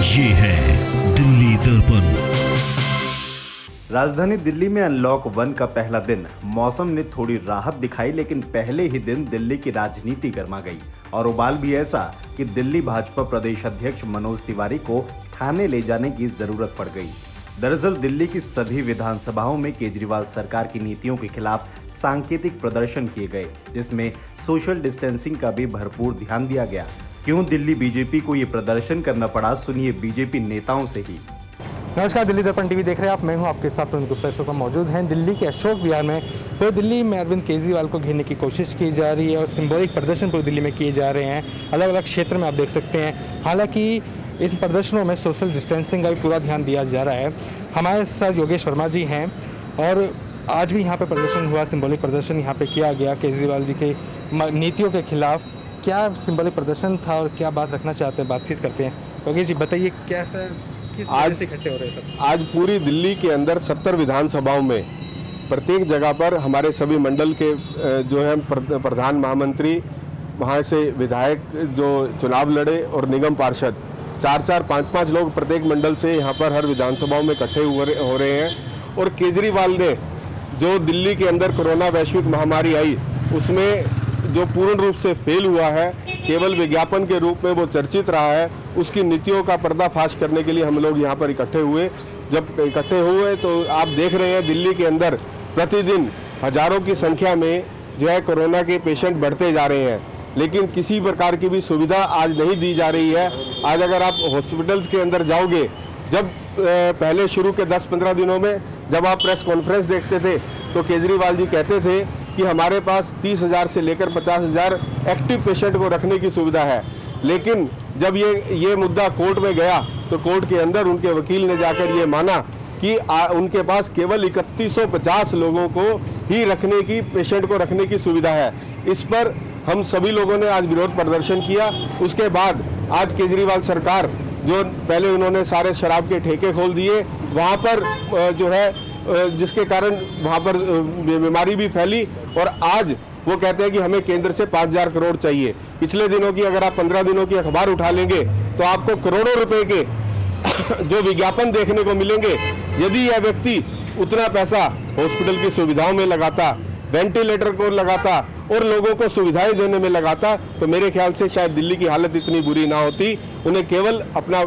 ये है दिल्ली दर्पण। राजधानी दिल्ली में अनलॉक 1 का पहला दिन मौसम ने थोड़ी राहत दिखाई, लेकिन पहले ही दिन दिल्ली की राजनीति गर्मा गई और उबाल भी ऐसा कि दिल्ली भाजपा प्रदेश अध्यक्ष मनोज तिवारी को थाने ले जाने की जरूरत पड़ गई। दरअसल दिल्ली की सभी विधानसभाओं में केजरीवाल सरकार की नीतियों के खिलाफ सांकेतिक प्रदर्शन किए गए, जिसमें सोशल डिस्टेंसिंग का भी भरपूर ध्यान दिया गया। क्यों दिल्ली बीजेपी को ये प्रदर्शन करना पड़ा, सुनिए बीजेपी नेताओं से ही। नमस्कार, दिल्ली दर्पण टीवी देख रहे हैं आप। मैं हूं आपके साथ प्रवीण गुप्ता। इस वक्त मौजूद हैं दिल्ली के अशोक विहार में। पूरे दिल्ली में अरविंद केजरीवाल को घेरने की कोशिश की जा रही है और सिंबॉलिक प्रदर्शन पूरी दिल्ली में किए जा रहे हैं। अलग अलग क्षेत्र में आप देख सकते हैं। हालांकि इस प्रदर्शनों में सोशल डिस्टेंसिंग का भी पूरा ध्यान दिया जा रहा है। हमारे साथ योगेश वर्मा जी हैं और आज भी यहाँ पर प्रदर्शन हुआ, सिंबॉलिक प्रदर्शन यहाँ पर किया गया केजरीवाल जी की नीतियों के खिलाफ। क्या सिंबॉलिक प्रदर्शन था और क्या बात रखना चाहते हैं, बातचीत करते हैं। योगेश जी बताइए, कैसा आज इकट्ठे हो रहे हैं सब? आज पूरी दिल्ली के अंदर 70 विधानसभाओं में प्रत्येक जगह पर हमारे सभी मंडल के जो है प्रधान महामंत्री, वहाँ से विधायक जो चुनाव लड़े और निगम पार्षद 4-4, 5-5 लोग प्रत्येक मंडल से यहाँ पर हर विधानसभाओं में इकट्ठे हो रहे हैं। और केजरीवाल ने जो दिल्ली के अंदर कोरोना वैश्विक महामारी आई उसमें जो पूर्ण रूप से फेल हुआ है, केवल विज्ञापन के रूप में वो चर्चित रहा है, उसकी नीतियों का पर्दाफाश करने के लिए हम लोग यहाँ पर इकट्ठे हुए। जब इकट्ठे हुए तो आप देख रहे हैं दिल्ली के अंदर प्रतिदिन हजारों की संख्या में जो है कोरोना के पेशेंट बढ़ते जा रहे हैं, लेकिन किसी प्रकार की भी सुविधा आज नहीं दी जा रही है। आज अगर आप हॉस्पिटल्स के अंदर जाओगे, जब पहले शुरू के 10-15 दिनों में जब आप प्रेस कॉन्फ्रेंस देखते थे तो केजरीवाल जी कहते थे कि हमारे पास 30,000 से लेकर 50,000 एक्टिव पेशेंट को रखने की सुविधा है। लेकिन जब ये मुद्दा कोर्ट में गया तो कोर्ट के अंदर उनके वकील ने जाकर ये माना कि उनके पास केवल 3150 लोगों को ही पेशेंट को रखने की सुविधा है। इस पर हम सभी लोगों ने आज विरोध प्रदर्शन किया। उसके बाद आज केजरीवाल सरकार जो पहले उन्होंने सारे शराब के ठेके खोल दिए, वहाँ पर जो है जिसके कारण वहाँ पर बीमारी भी फैली और आज वो कहते हैं कि हमें केंद्र से 5,000 करोड़ चाहिए। पिछले दिनों की अगर आप 15 दिनों की अखबार उठा लेंगे तो आपको करोड़ों रुपए के जो विज्ञापन देखने को मिलेंगे। यदि यह व्यक्ति उतना पैसा हॉस्पिटल की सुविधाओं में लगाता, वेंटिलेटर को लगाता और लोगों को सुविधाएं देने में लगाता तो मेरे ख्याल से शायद दिल्ली की हालत इतनी बुरी ना होती। उन्हें केवल अपना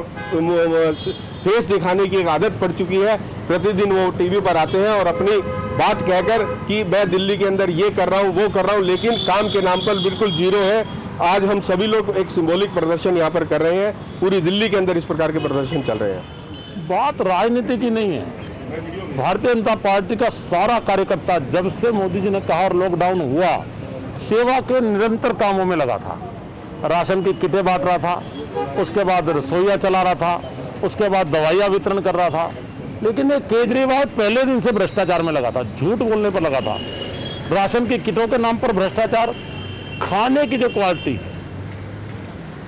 फेस दिखाने की एक आदत पड़ चुकी है। प्रतिदिन वो टीवी पर आते हैं और अपनी बात कहकर कि मैं दिल्ली के अंदर ये कर रहा हूँ, वो कर रहा हूँ, लेकिन काम के नाम पर बिल्कुल जीरो है। आज हम सभी लोग एक सिंबॉलिक प्रदर्शन यहाँ पर कर रहे हैं। पूरी दिल्ली के अंदर इस प्रकार के प्रदर्शन चल रहे हैं। बात राजनीति की नहीं है। भारतीय जनता पार्टी का सारा कार्यकर्ता जब से मोदी जी ने कहा और लॉकडाउन हुआ, सेवा के निरंतर कामों में लगा था। राशन की किटें बांट रहा था, उसके बाद रसोइया चला रहा था, उसके बाद दवाइयाँ वितरण कर रहा था। लेकिन ये केजरीवाल पहले दिन से भ्रष्टाचार में लगा था, झूठ बोलने पर लगा था। राशन की किटों के नाम पर भ्रष्टाचार, खाने की जो क्वालिटी,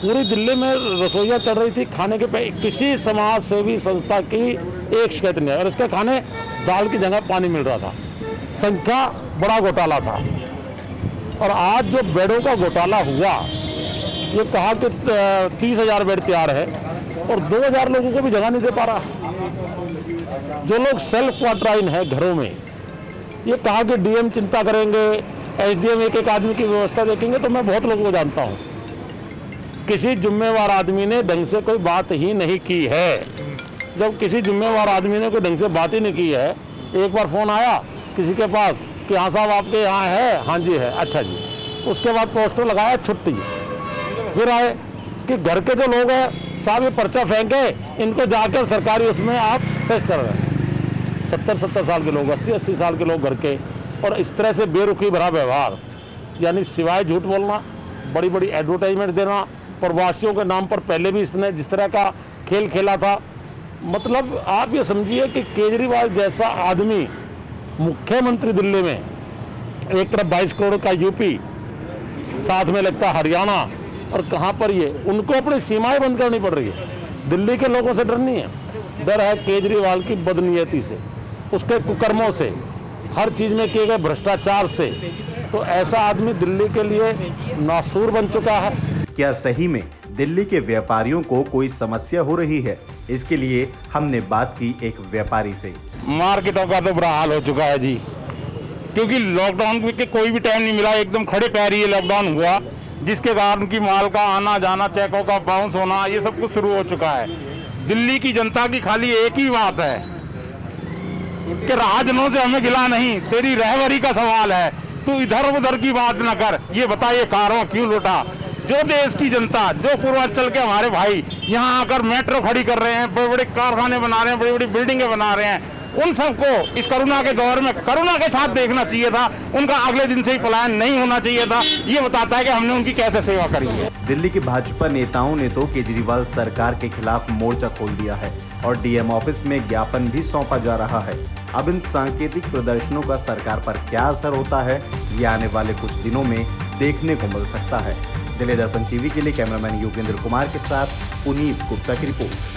पूरी दिल्ली में रसोइयाँ चल रही थी खाने के किसी समाज सेवी संस्था की एक शिकायत नहीं है और इसके खाने दाल की जगह पानी मिल रहा था। संख्या बड़ा घोटाला था। और आज जो बेडों का घोटाला हुआ, ये कहा कि 30,000 बेड तैयार है और 2,000 लोगों को भी जगह नहीं दे पा रहा। जो लोग सेल्फ क्वारंटाइन है घरों में, ये कहा कि डीएम चिंता करेंगे, एसडीएम एक आदमी की व्यवस्था देखेंगे। तो मैं बहुत लोगों को जानता हूँ, किसी जिम्मेवार आदमी ने ढंग से कोई बात ही नहीं की है। जब किसी जिम्मेवार आदमी ने कोई ढंग से बात ही नहीं की है, एक बार फोन आया किसी के पास कि हाँ साहब आपके यहाँ है, हाँ जी है, अच्छा जी। उसके बाद पोस्टर लगाया छुट्टी। फिर आए कि घर के जो लोग हैं साहब ये पर्चा फेंके, इनको जाकर सरकारी उसमें आप टेस्ट कर रहे हैं। 70-70 साल के लोग, 80-80 साल के लोग घर के, और इस तरह से बेरुखी भरा व्यवहार, यानी सिवाय झूठ बोलना, बड़ी बड़ी एडवर्टाइजमेंट देना, प्रवासियों के नाम पर पहले भी इसने जिस तरह का खेल खेला था। मतलब आप ये समझिए कि केजरीवाल जैसा आदमी मुख्यमंत्री दिल्ली में, एक तरफ 22 करोड़ का यूपी, साथ में लगता हरियाणा, और कहाँ पर ये उनको अपनी सीमाएं बंद करनी पड़ रही है। दिल्ली के लोगों से डर नहीं है, डर है केजरीवाल की बदनीयती से, उसके कुकर्मों से, हर चीज़ में किए गए भ्रष्टाचार से। तो ऐसा आदमी दिल्ली के लिए नासूर बन चुका है। क्या सही में दिल्ली के व्यापारियों को कोई समस्या हो रही है, इसके लिए हमने बात की एक व्यापारी से। मार्केटों का तो बुरा हाल हो चुका है जी, क्योंकि लॉकडाउन के कोई भी टाइम नहीं मिला, एकदम खड़े पैर ये लॉकडाउन हुआ, जिसके कारण की माल का आना जाना, चेकों का बाउंस होना, ये सब कुछ शुरू हो चुका है। दिल्ली की जनता की खाली एक ही बात है कि राजनों से हमें गिला नहीं, तेरी रहबरी का सवाल है, तू इधर उधर की बात न कर, ये बता ये कारों क्यों लुटा। जो देश की जनता, जो पूर्वांचल के हमारे भाई यहाँ आकर मेट्रो खड़ी कर रहे हैं, बड़े बड़े कारखाने बना रहे हैं, बड़ी बड़ी बिल्डिंगें बना रहे हैं, उन सबको इस कोरोना के दौर में करुणा के साथ देखना चाहिए था, उनका अगले दिन से ही पलायन नहीं होना चाहिए था। ये बताता है कि हमने उनकी कैसे सेवा करी है। दिल्ली की भाजपा नेताओं ने तो केजरीवाल सरकार के खिलाफ मोर्चा खोल दिया है और डीएम ऑफिस में ज्ञापन भी सौंपा जा रहा है। अब इन सांकेतिक प्रदर्शनों का सरकार पर क्या असर होता है, ये आने वाले कुछ दिनों में देखने को मिल सकता है। दिल्ली दर्पण टीवी के लिए कैमरामैन योगेंद्र कुमार के साथ पुनीत गुप्ता की रिपोर्ट।